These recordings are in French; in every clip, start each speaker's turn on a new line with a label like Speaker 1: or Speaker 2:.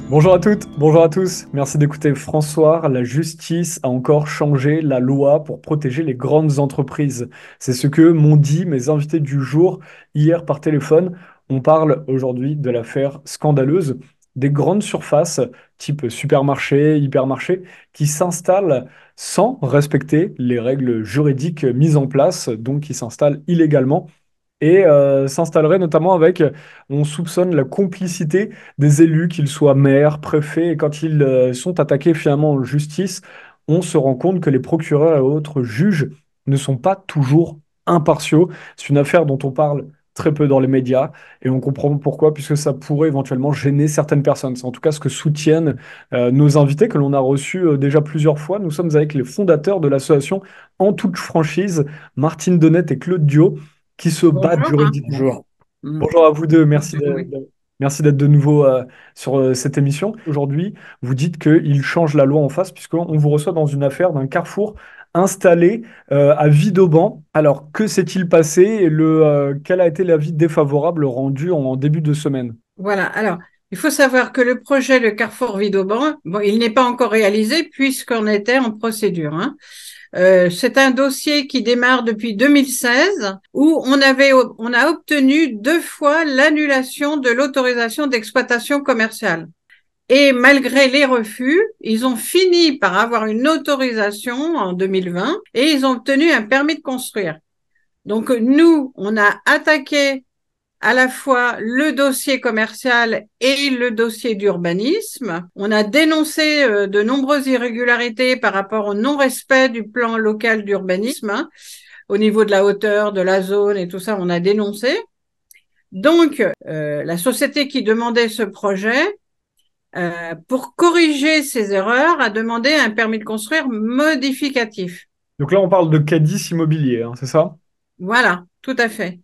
Speaker 1: Bonjour à toutes, bonjour à tous. Merci d'écouter François. La justice a encore changé la loi pour protéger les grandes entreprises. C'est ce que m'ont dit mes invités du jour hier par téléphone. On parle aujourd'hui de l'affaire scandaleuse des grandes surfaces type supermarché, hypermarché qui s'installent sans respecter les règles juridiques mises en place, donc qui s'installent illégalement et s'installerait notamment avec, on soupçonne la complicité des élus, qu'ils soient maires, préfets, et quand ils sont attaqués finalement en justice, on se rend compte que les procureurs et autres juges ne sont pas toujours impartiaux. C'est une affaire dont on parle très peu dans les médias, et on comprend pourquoi, puisque ça pourrait éventuellement gêner certaines personnes. C'est en tout cas ce que soutiennent nos invités, que l'on a reçus déjà plusieurs fois. Nous sommes avec les fondateurs de l'association En toute franchise, Martine Donnette et Claude Dio qui se battent
Speaker 2: Bonjour.
Speaker 1: juridiquement.
Speaker 2: Mm.
Speaker 1: Bonjour à vous deux,
Speaker 2: Oui.
Speaker 1: merci d'être de nouveau sur cette émission. Aujourd'hui, vous dites qu'il change la loi en face, puisqu'on vous reçoit dans une affaire d'un carrefour installé à Vidauban. Alors, que s'est-il passé et quel a été l'avis défavorable rendu en début de semaine?
Speaker 2: Voilà. Alors, il faut savoir que le projet de Carrefour Vauban, bon, il n'est pas encore réalisé puisqu'on était en procédure, hein. C'est un dossier qui démarre depuis 2016 où on a obtenu 2 fois l'annulation de l'autorisation d'exploitation commerciale. Et malgré les refus, ils ont fini par avoir une autorisation en 2020 et ils ont obtenu un permis de construire. Donc nous, on a attaqué à la fois le dossier commercial et le dossier d'urbanisme. On a dénoncé de nombreuses irrégularités par rapport au non-respect du plan local d'urbanisme, hein, au niveau de la hauteur, de la zone et tout ça, on a dénoncé. Donc, la société qui demandait ce projet, pour corriger ces erreurs, a demandé un permis de construire modificatif.
Speaker 1: Donc là, on parle de Cadiz Immobilier, hein, c'est ça?
Speaker 2: Voilà, tout à fait.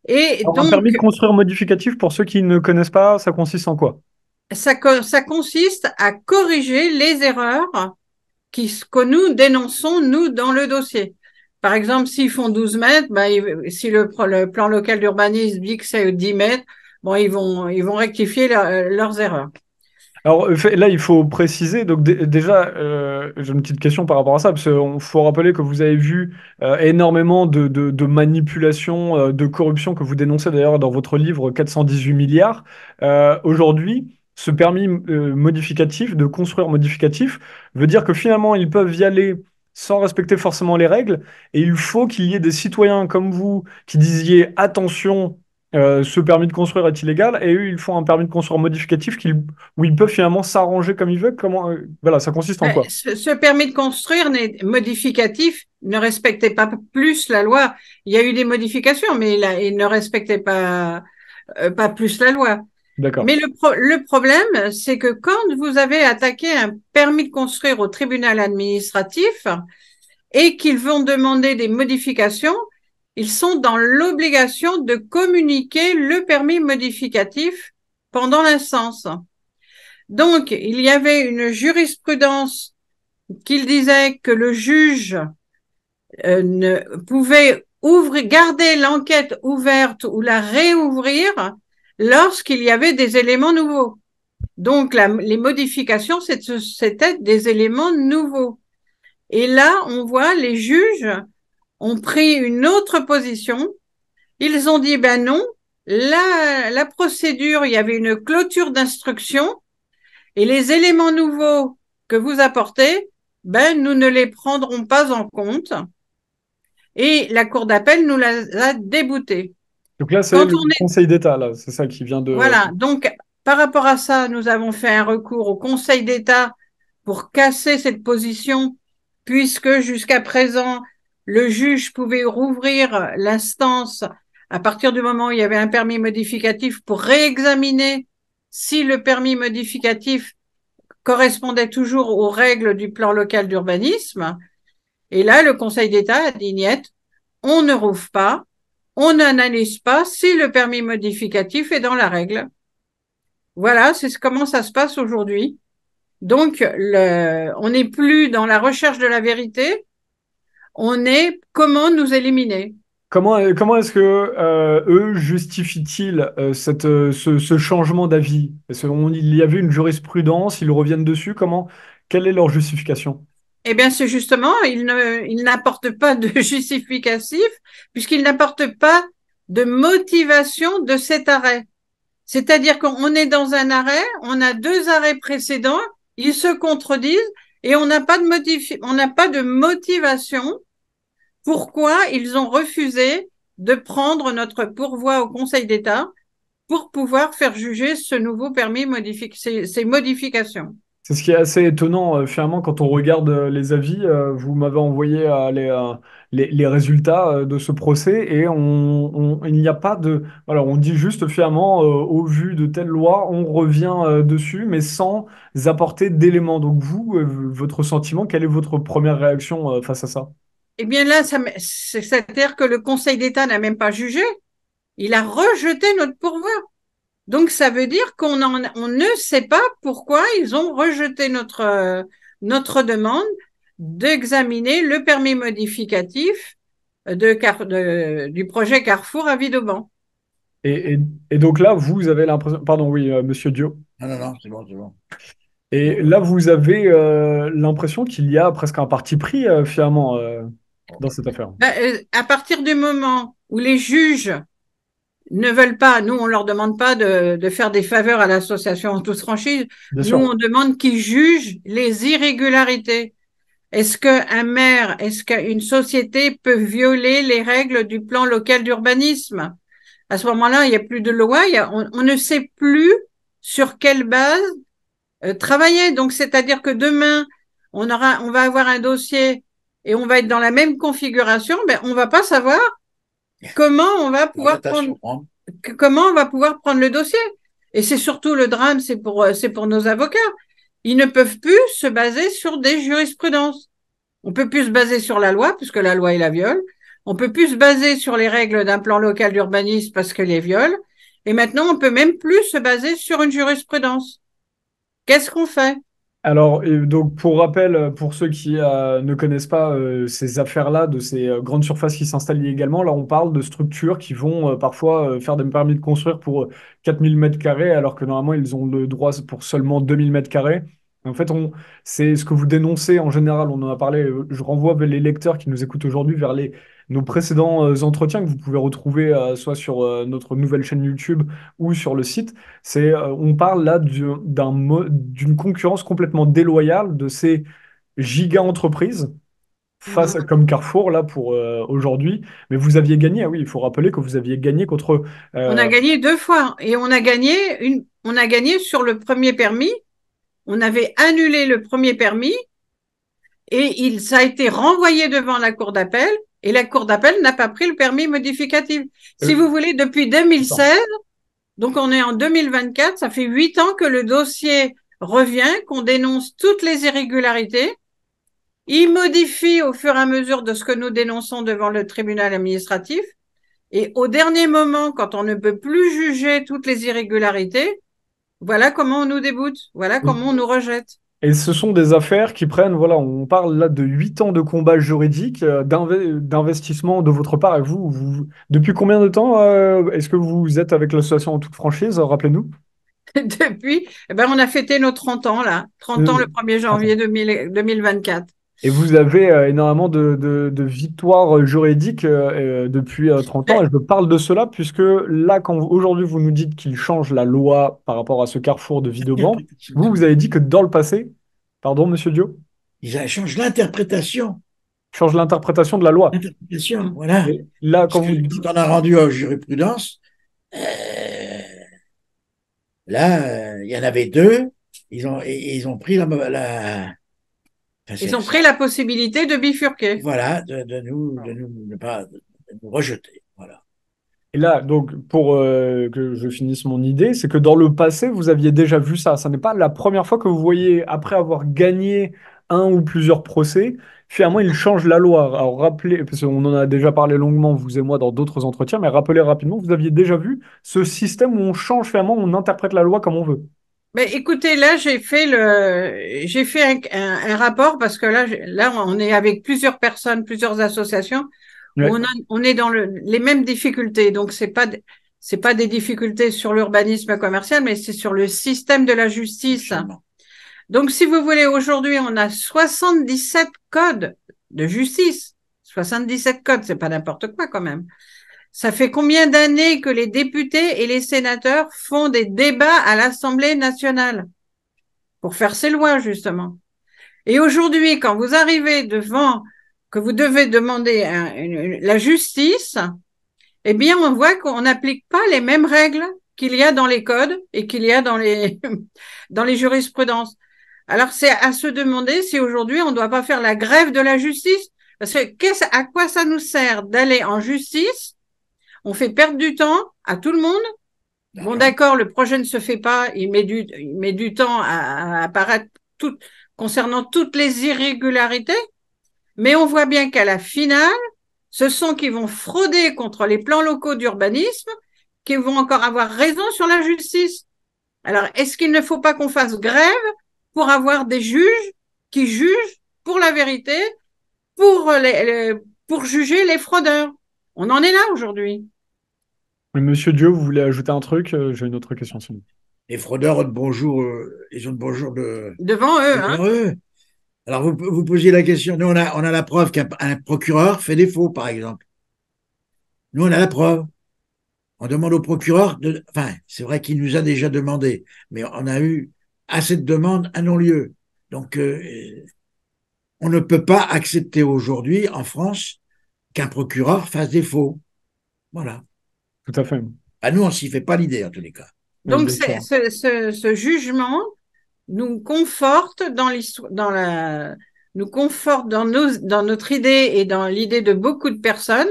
Speaker 2: Et
Speaker 1: Alors, un permis de
Speaker 2: donc,
Speaker 1: construire modificatif, pour ceux qui ne connaissent pas, ça consiste en quoi?
Speaker 2: ça consiste à corriger les erreurs que nous dénonçons, nous, dans le dossier. Par exemple, s'ils font 12 mètres, ben, si le plan local d'urbanisme dit que c'est 10 mètres, bon, ils vont rectifier leurs erreurs.
Speaker 1: Alors là, il faut préciser, donc déjà, j'ai une petite question par rapport à ça, parce qu'il faut rappeler que vous avez vu énormément de manipulations, de corruption que vous dénoncez d'ailleurs dans votre livre 418 milliards. Aujourd'hui, ce permis modificatif, de construire modificatif, veut dire que finalement, ils peuvent y aller sans respecter forcément les règles, et il faut qu'il y ait des citoyens comme vous qui disiez attention. Ce permis de construire est illégal et eux ils font un permis de construire modificatif où ils peuvent finalement s'arranger comme ils veulent. Comment, voilà, ça consiste en quoi?
Speaker 2: Ce permis de construire modificatif ne respectait pas plus la loi. Il y a eu des modifications, mais il ne respectait pas plus la loi.
Speaker 1: D'accord.
Speaker 2: Mais le problème, c'est que quand vous avez attaqué un permis de construire au tribunal administratif et qu'ils vont demander des modifications, ils sont dans l'obligation de communiquer le permis modificatif pendant l'instance. Donc, il y avait une jurisprudence qui disait que le juge ne pouvait garder l'enquête ouverte ou la réouvrir lorsqu'il y avait des éléments nouveaux. Donc, les modifications, c'était des éléments nouveaux. Et là, on voit les juges ont pris une autre position. Ils ont dit, ben non, la procédure, il y avait une clôture d'instruction et les éléments nouveaux que vous apportez, ben, nous ne les prendrons pas en compte. Et la Cour d'appel nous a déboutés.
Speaker 1: Donc là, c'est
Speaker 2: Quand
Speaker 1: le
Speaker 2: on est,
Speaker 1: Conseil d'État, là, c'est ça qui vient de.
Speaker 2: voilà. Donc, par rapport à ça, nous avons fait un recours au Conseil d'État pour casser cette position, puisque jusqu'à présent, le juge pouvait rouvrir l'instance à partir du moment où il y avait un permis modificatif pour réexaminer si le permis modificatif correspondait toujours aux règles du plan local d'urbanisme. Et là, le Conseil d'État a dit niet, on ne rouvre pas, on n'analyse pas si le permis modificatif est dans la règle. Voilà, c'est comment ça se passe aujourd'hui. Donc, on n'est plus dans la recherche de la vérité, on est comment nous éliminer.
Speaker 1: comment est-ce que eux justifient-ils ce changement d'avis? Parce qu'il y avait une jurisprudence, ils reviennent dessus. Quelle est leur justification?
Speaker 2: Eh bien, c'est justement, il n'apporte pas de justificatif puisqu'il n'apporte pas de motivation de cet arrêt. C'est-à-dire qu'on est dans un arrêt, on a deux arrêts précédents, ils se contredisent et on n'a pas de motivation pourquoi ils ont refusé de prendre notre pourvoi au Conseil d'État pour pouvoir faire juger ce nouveau permis ces modifications.
Speaker 1: C'est ce qui est assez étonnant, finalement, quand on regarde les avis. Vous m'avez envoyé les résultats de ce procès et il n'y a pas de. Alors, on dit juste, finalement, au vu de telle loi, on revient dessus, mais sans apporter d'éléments. Donc, vous, votre sentiment, quelle est votre première réaction face à ça?
Speaker 2: Eh bien là, c'est-à-dire que le Conseil d'État n'a même pas jugé, il a rejeté notre pourvoi. Donc ça veut dire on ne sait pas pourquoi ils ont rejeté notre demande d'examiner le permis modificatif du projet Carrefour à Vidauban.
Speaker 1: Et, et, et donc là, vous avez l'impression. Pardon, oui, monsieur Dio.
Speaker 3: Non, non, non, c'est bon, c'est bon.
Speaker 1: Et là, vous avez l'impression qu'il y a presque un parti pris, finalement, dans cette affaire.
Speaker 2: À partir du moment où les juges ne veulent pas, nous on leur demande pas de faire des faveurs à l'association en toute franchise,
Speaker 1: Bien
Speaker 2: nous
Speaker 1: sûr.
Speaker 2: on demande qu'ils jugent les irrégularités. Est-ce qu'une société peut violer les règles du plan local d'urbanisme? À ce moment-là, il n'y a plus de loi, on ne sait plus sur quelle base travailler. Donc, c'est-à-dire que demain, on va avoir un dossier et on va être dans la même configuration, ben, on va pas savoir comment on va pouvoir prendre,
Speaker 3: Orientation, hein.
Speaker 2: comment on va pouvoir prendre le dossier. Et c'est surtout le drame, c'est pour nos avocats. Ils ne peuvent plus se baser sur des jurisprudences. On peut plus se baser sur la loi, puisque la loi, il la viole. On peut plus se baser sur les règles d'un plan local d'urbanisme parce qu'elle les viole. Et maintenant, on peut même plus se baser sur une jurisprudence. Qu'est-ce qu'on fait?
Speaker 1: Alors, et donc, pour rappel, pour ceux qui ne connaissent pas ces affaires-là, de ces grandes surfaces qui s'installent illégalement, là, on parle de structures qui vont parfois faire des permis de construire pour 4000 mètres carrés, alors que normalement, ils ont le droit pour seulement 2000 mètres carrés. En fait, c'est ce que vous dénoncez en général. On en a parlé. Je renvoie les lecteurs qui nous écoutent aujourd'hui vers nos précédents entretiens que vous pouvez retrouver soit sur notre nouvelle chaîne YouTube ou sur le site. On parle là d'une concurrence complètement déloyale de ces giga-entreprises face comme Carrefour là pour aujourd'hui. Mais vous aviez gagné, ah oui, il faut rappeler que vous aviez gagné contre.
Speaker 2: On a gagné deux fois et on a gagné sur le premier permis. On avait annulé le premier permis et ça a été renvoyé devant la cour d'appel et la cour d'appel n'a pas pris le permis modificatif. Si
Speaker 1: euh,
Speaker 2: vous voulez, depuis
Speaker 1: attends.
Speaker 2: 2016, donc on est en 2024, ça fait 8 ans que le dossier revient, qu'on dénonce toutes les irrégularités. Il modifie au fur et à mesure de ce que nous dénonçons devant le tribunal administratif. Et au dernier moment, quand on ne peut plus juger toutes les irrégularités, voilà comment on nous déboute, voilà comment on nous rejette.
Speaker 1: Et ce sont des affaires qui prennent, voilà, on parle là de 8 ans de combat juridique, d'investissement de votre part. Et depuis combien de temps est-ce que vous êtes avec l'association en toute franchise? Rappelez-nous.
Speaker 2: Depuis, eh ben, on a fêté nos 30 ans, là. 30 ans le 1er
Speaker 1: 30
Speaker 2: janvier
Speaker 1: ans.
Speaker 2: 2024.
Speaker 1: Et vous avez énormément de victoires juridiques depuis 30 ans. Et je parle de cela puisque là, quand aujourd'hui vous nous dites qu'il change la loi par rapport à ce carrefour de Vidauban,
Speaker 3: Interprétation.
Speaker 1: vous avez dit que dans le passé, pardon, monsieur Dio,
Speaker 3: Ils changent l'interprétation.
Speaker 1: change l'interprétation de la loi.
Speaker 3: L'interprétation, voilà.
Speaker 1: Et là,
Speaker 3: Parce
Speaker 1: quand
Speaker 3: que
Speaker 1: vous dites.
Speaker 3: quand on a rendu à jurisprudence, là, il y en avait deux. Ils ont pris enfin,
Speaker 2: Ils ont pris la possibilité de bifurquer.
Speaker 3: voilà, de nous, de nous rejeter. Voilà.
Speaker 1: Et là, donc, pour que je finisse mon idée, c'est que dans le passé, vous aviez déjà vu ça. Ça n'est pas la première fois que vous voyez, après avoir gagné un ou plusieurs procès, finalement, ils changent la loi. Alors, rappelez, parce qu'on en a déjà parlé longuement, vous et moi, dans d'autres entretiens, mais rappelez rapidement, vous aviez déjà vu ce système où on change, finalement, on interprète la loi comme on veut.
Speaker 2: Mais écoutez, là, j'ai fait un rapport parce que là, on est avec plusieurs personnes, plusieurs associations.
Speaker 1: Ouais,
Speaker 2: on est dans les mêmes difficultés. Donc, c'est pas des difficultés sur l'urbanisme commercial, mais c'est sur le système de la justice.
Speaker 3: Absolument.
Speaker 2: Donc, si vous voulez, aujourd'hui, on a 77 codes de justice. 77 codes, c'est pas n'importe quoi quand même. Ça fait combien d'années que les députés et les sénateurs font des débats à l'Assemblée nationale pour faire ces lois, justement. Et aujourd'hui, quand vous arrivez devant, que vous devez demander la justice, eh bien, on voit qu'on n'applique pas les mêmes règles qu'il y a dans les codes et qu'il y a dans les, dans les jurisprudences. Alors, c'est à se demander si aujourd'hui on ne doit pas faire la grève de la justice. Parce que à quoi ça nous sert d'aller en justice? On fait perdre du temps à tout le monde. Bon, d'accord, le projet ne se fait pas, il met du temps à apparaître concernant toutes les irrégularités, mais on voit bien qu'à la finale, ce sont qui vont frauder contre les plans locaux d'urbanisme, qui vont encore avoir raison sur la justice. Alors, est-ce qu'il ne faut pas qu'on fasse grève pour avoir des juges qui jugent pour la vérité, pour juger les fraudeurs? On en est là aujourd'hui.
Speaker 1: mais Monsieur Dieu, vous voulez ajouter un truc? J'ai une autre question sinon.
Speaker 3: Les fraudeurs ont de bonjour, ils ont de bonjour
Speaker 2: Devant eux, hein.
Speaker 3: devant eux. Alors, vous posiez la question. Nous, on a la preuve qu'un procureur fait défaut, par exemple. Nous, on a la preuve. On demande au procureur enfin, c'est vrai qu'il nous a déjà demandé, mais on a eu assez de demandes à non-lieu. Donc, on ne peut pas accepter aujourd'hui, en France, qu'un procureur fasse défaut. Voilà.
Speaker 1: Tout à fait.
Speaker 3: À nous, on s'y fait pas l'idée, en tous les cas.
Speaker 2: Donc,
Speaker 1: Bien sûr.
Speaker 2: ce jugement nous conforte dans l'histoire, nous conforte dans notre idée et dans l'idée de beaucoup de personnes,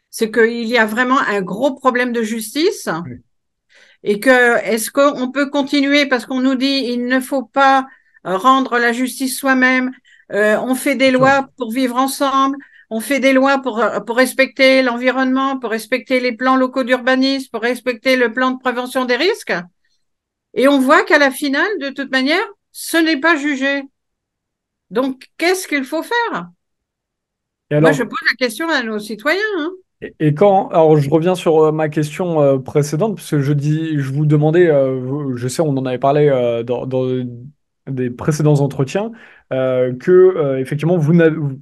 Speaker 2: c'est qu'il y a vraiment un gros problème de justice
Speaker 1: Oui.
Speaker 2: et que est-ce qu'on peut continuer parce qu'on nous dit il ne faut pas rendre la justice soi-même, on fait des lois pour vivre ensemble, on fait des lois pour respecter l'environnement, pour respecter les plans locaux d'urbanisme, pour respecter le plan de prévention des risques. Et on voit qu'à la finale, de toute manière, ce n'est pas jugé. Donc, qu'est-ce qu'il faut faire?
Speaker 1: Et
Speaker 2: Moi, je
Speaker 1: alors,
Speaker 2: pose la question à nos citoyens, hein.
Speaker 1: et quand, alors je reviens sur ma question précédente, parce que je vous demandais, je sais, on en avait parlé dans des précédents entretiens, que effectivement,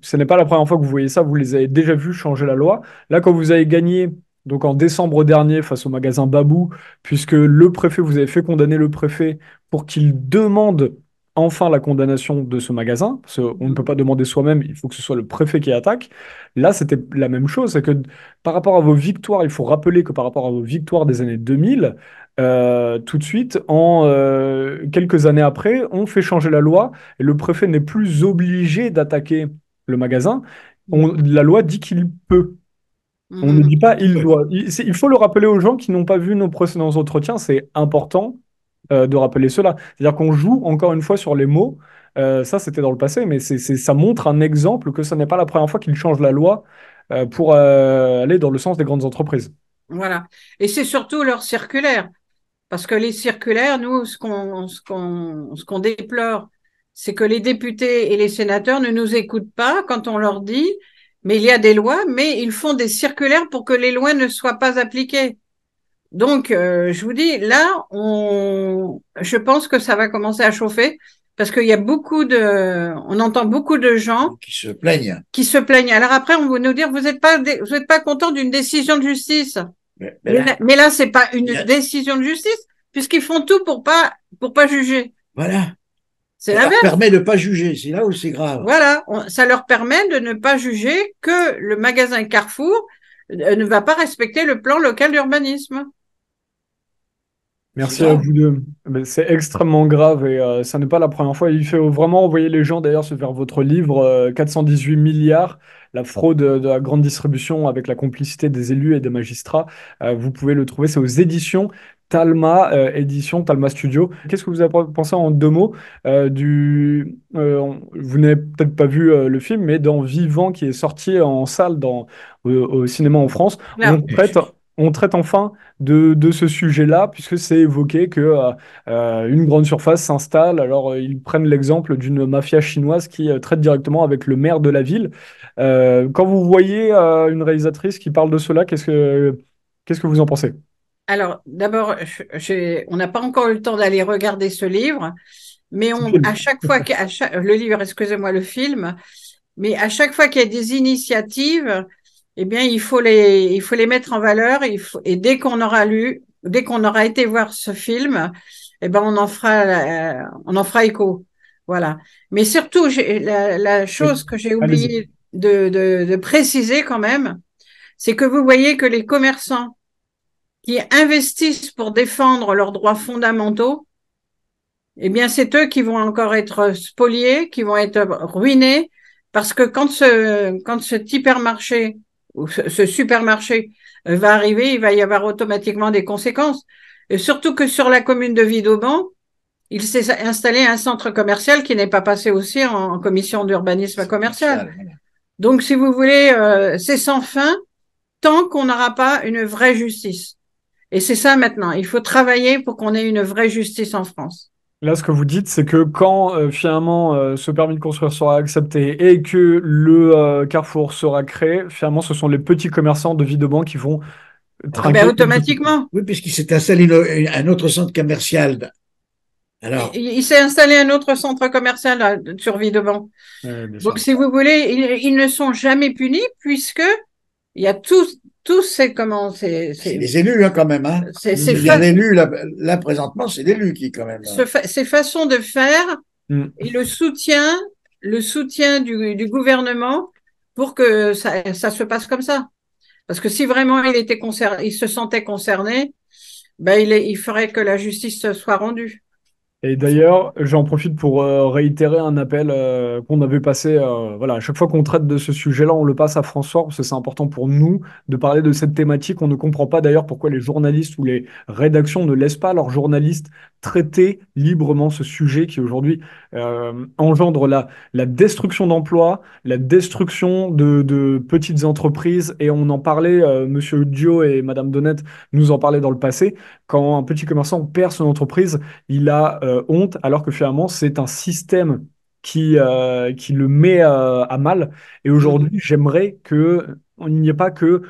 Speaker 1: ce n'est pas la première fois que vous voyez ça, vous les avez déjà vus changer la loi. Là, quand vous avez gagné, donc en décembre dernier, face au magasin Babou, puisque le préfet, vous avez fait condamner le préfet pour qu'il demande enfin la condamnation de ce magasin, parce qu'on ne peut pas demander soi-même, il faut que ce soit le préfet qui attaque. Là, c'était la même chose, c'est que par rapport à vos victoires, il faut rappeler que par rapport à vos victoires des années 2000, tout de suite, quelques années après, on fait changer la loi et le préfet n'est plus obligé d'attaquer le magasin. La loi dit qu'il peut. On ne dit pas il doit. Il faut le rappeler aux gens qui n'ont pas vu nos précédents entretiens, c'est important de rappeler cela. C'est-à-dire qu'on joue encore une fois sur les mots. Ça, c'était dans le passé, mais ça montre un exemple que ce n'est pas la première fois qu'ils changent la loi pour aller dans le sens des grandes entreprises.
Speaker 2: Voilà. Et c'est surtout leur circulaire. Parce que les circulaires, nous, ce qu'on déplore, c'est que les députés et les sénateurs ne nous écoutent pas quand on leur dit, mais il y a des lois, mais ils font des circulaires pour que les lois ne soient pas appliquées. Donc, je vous dis, là, je pense que ça va commencer à chauffer parce qu'il y a on entend beaucoup de gens
Speaker 3: Qui se plaignent.
Speaker 2: qui se plaignent. Alors après, on va nous dire, vous êtes pas content d'une décision de justice. Mais là, c'est pas une décision de justice, puisqu'ils font tout pour pas juger.
Speaker 3: Voilà.
Speaker 2: C'est
Speaker 3: Ça leur
Speaker 2: l'inverse.
Speaker 3: permet de ne pas juger. C'est là où c'est grave.
Speaker 2: Voilà. Ça leur permet de ne pas juger que le magasin Carrefour ne va pas respecter le plan local d'urbanisme.
Speaker 1: Merci à vous deux. Mais c'est extrêmement grave et ça n'est pas la première fois. Il faut vraiment envoyer les gens d'ailleurs vers votre livre 418 milliards, la fraude de la grande distribution avec la complicité des élus et des magistrats. Vous pouvez le trouver, c'est aux éditions Talma, édition Talma Studio. Qu'est-ce que vous avez pensé en deux mots vous n'avez peut-être pas vu le film, mais dans Vivant qui est sorti en salle au cinéma en France,
Speaker 2: Alors,
Speaker 1: on traite enfin de ce sujet-là, puisque c'est évoqué que une grande surface s'installe. Alors, ils prennent l'exemple d'une mafia chinoise qui traite directement avec le maire de la ville. Quand vous voyez une réalisatrice qui parle de cela, qu'est-ce que vous en pensez?
Speaker 2: Alors, d'abord, on n'a pas encore eu le temps d'aller regarder ce livre, mais
Speaker 1: C'est le film.
Speaker 2: à chaque fois le livre, excusez-moi, le film, mais à chaque fois qu'il y a des initiatives, eh bien, il faut les mettre en valeur. Et dès qu'on aura lu, dès qu'on aura été voir ce film, eh ben, on en fera écho. Voilà. Mais surtout, la
Speaker 1: Oui,
Speaker 2: chose que j'ai
Speaker 1: allez-y.
Speaker 2: oublié de préciser quand même, c'est que vous voyez que les commerçants qui investissent pour défendre leurs droits fondamentaux, eh bien, c'est eux qui vont encore être spoliés, qui vont être ruinés, parce que quand ce hypermarché ou ce supermarché va arriver, il va y avoir automatiquement des conséquences. Et surtout que sur la commune de Vidauban, il s'est installé un centre commercial qui n'est pas passé aussi en commission d'urbanisme commercial. Donc, si vous voulez, c'est sans fin tant qu'on n'aura pas une vraie justice. Et c'est ça maintenant. Il faut travailler pour qu'on ait une vraie justice en France.
Speaker 1: Là, ce que vous dites, c'est que quand finalement ce permis de construire sera accepté et que le carrefour sera créé, finalement, ce sont les petits commerçants de Villeurbanne qui vont
Speaker 2: Ah ben
Speaker 1: trinquer comme tout petit.
Speaker 2: automatiquement.
Speaker 3: Oui, puisqu'il s'est installé un autre centre commercial. Alors,
Speaker 2: Il s'est installé un autre centre commercial sur Vidauban.
Speaker 1: Bien
Speaker 2: Donc,
Speaker 1: sûr.
Speaker 2: si vous voulez, ils ne sont jamais punis puisque il y a tous ces comment
Speaker 3: c'est les élus, hein, quand même. Hein.
Speaker 2: ces
Speaker 3: Je veux dire, l'élu, là, présentement, c'est l'élu qui, quand même.
Speaker 2: ces façons de faire
Speaker 1: Mm.
Speaker 2: et le soutien du gouvernement pour que ça se passe comme ça. Parce que si vraiment il se sentait concerné, ben il ferait que la justice soit rendue.
Speaker 1: Et d'ailleurs, j'en profite pour réitérer un appel qu'on avait passé. Voilà, à chaque fois qu'on traite de ce sujet-là, on le passe à François parce que c'est important pour nous de parler de cette thématique. On ne comprend pas d'ailleurs pourquoi les journalistes ou les rédactions ne laissent pas leurs journalistes traiter librement ce sujet qui aujourd'hui engendre la destruction d'emplois, la destruction de petites entreprises. Et on en parlait, Monsieur Dio et Madame Donnette nous en parlaient dans le passé. Quand un petit commerçant perd son entreprise, il a honte, alors que finalement, c'est un système qui le met à mal. Et
Speaker 2: Mm.
Speaker 1: aujourd'hui, j'aimerais que il n'y ait pas que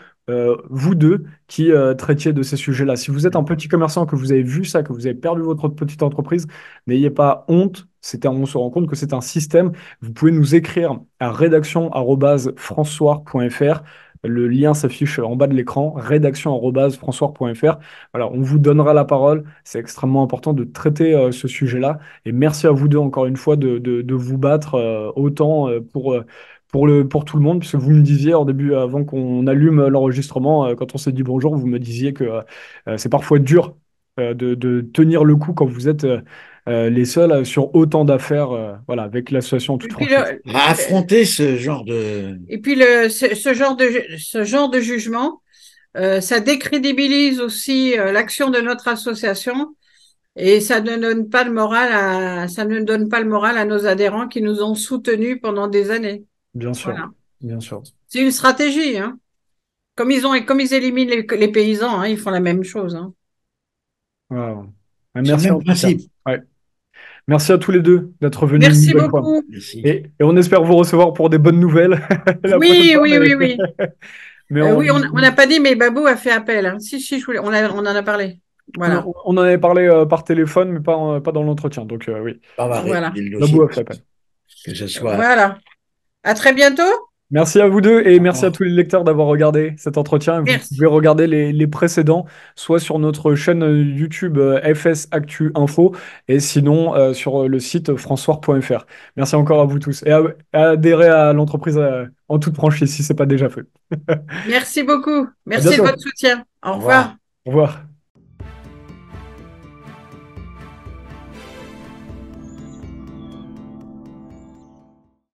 Speaker 1: vous deux qui traitiez de ces sujets-là. Si vous êtes un petit commerçant, que vous avez vu ça, que vous avez perdu votre petite entreprise, n'ayez pas honte. On se rend compte que c'est un système. Vous pouvez nous écrire à rédaction@francoir.fr. Le lien s'affiche en bas de l'écran, rédaction@francoir.fr. Voilà, on vous donnera la parole. C'est extrêmement important de traiter ce sujet-là. Et merci à vous deux encore une fois de vous battre autant pour tout le monde, puisque vous me disiez au début, avant qu'on allume l'enregistrement, quand on s'est dit bonjour, vous me disiez que c'est parfois dur de tenir le coup quand vous êtes les seuls sur autant d'affaires, voilà, avec l'association en toute
Speaker 2: Et puis
Speaker 1: franchise.
Speaker 3: À affronter ce genre de.
Speaker 2: ce genre de jugement, ça décrédibilise aussi l'action de notre association et ça ne donne pas le moral à nos adhérents qui nous ont soutenus pendant des années.
Speaker 1: Bien sûr,
Speaker 2: Voilà.
Speaker 1: bien sûr.
Speaker 2: C'est une stratégie, hein. Comme ils éliminent les paysans, hein, ils font la même chose, hein.
Speaker 1: Wow.
Speaker 3: C'est le
Speaker 1: Merci en
Speaker 3: même
Speaker 1: tout cas.
Speaker 3: principe.
Speaker 1: Ouais. Merci à tous les deux d'être venus une
Speaker 2: Merci
Speaker 1: nouvelle fois.
Speaker 2: beaucoup.
Speaker 3: Merci.
Speaker 1: Et on espère vous recevoir pour des bonnes nouvelles la prochaine
Speaker 2: Oui,
Speaker 1: fois,
Speaker 2: oui, oui, oui.
Speaker 1: mais
Speaker 2: Oui, on n'a pas dit, mais Babou a fait appel, hein. Si, on en a parlé. Voilà,
Speaker 1: on en avait parlé par téléphone, mais pas dans l'entretien. Donc oui,
Speaker 3: On va
Speaker 2: voilà,
Speaker 3: réétudier le
Speaker 1: Babou
Speaker 3: dossier.
Speaker 1: a fait appel.
Speaker 3: Que ce soit.
Speaker 2: voilà. À très bientôt.
Speaker 1: Merci à vous deux et
Speaker 3: Au
Speaker 1: merci à
Speaker 3: revoir.
Speaker 1: tous les lecteurs d'avoir regardé cet entretien. Vous pouvez
Speaker 2: Merci.
Speaker 1: regarder les précédents, soit sur notre chaîne YouTube FS Actu Info et sinon sur le site françois.fr. Merci encore à vous tous et à adhérer à l'entreprise en toute franchise si ce n'est pas déjà fait.
Speaker 2: Merci beaucoup.
Speaker 1: À
Speaker 2: Merci de votre
Speaker 1: bientôt.
Speaker 2: soutien. Au
Speaker 3: Au revoir.
Speaker 2: revoir.
Speaker 1: Au revoir.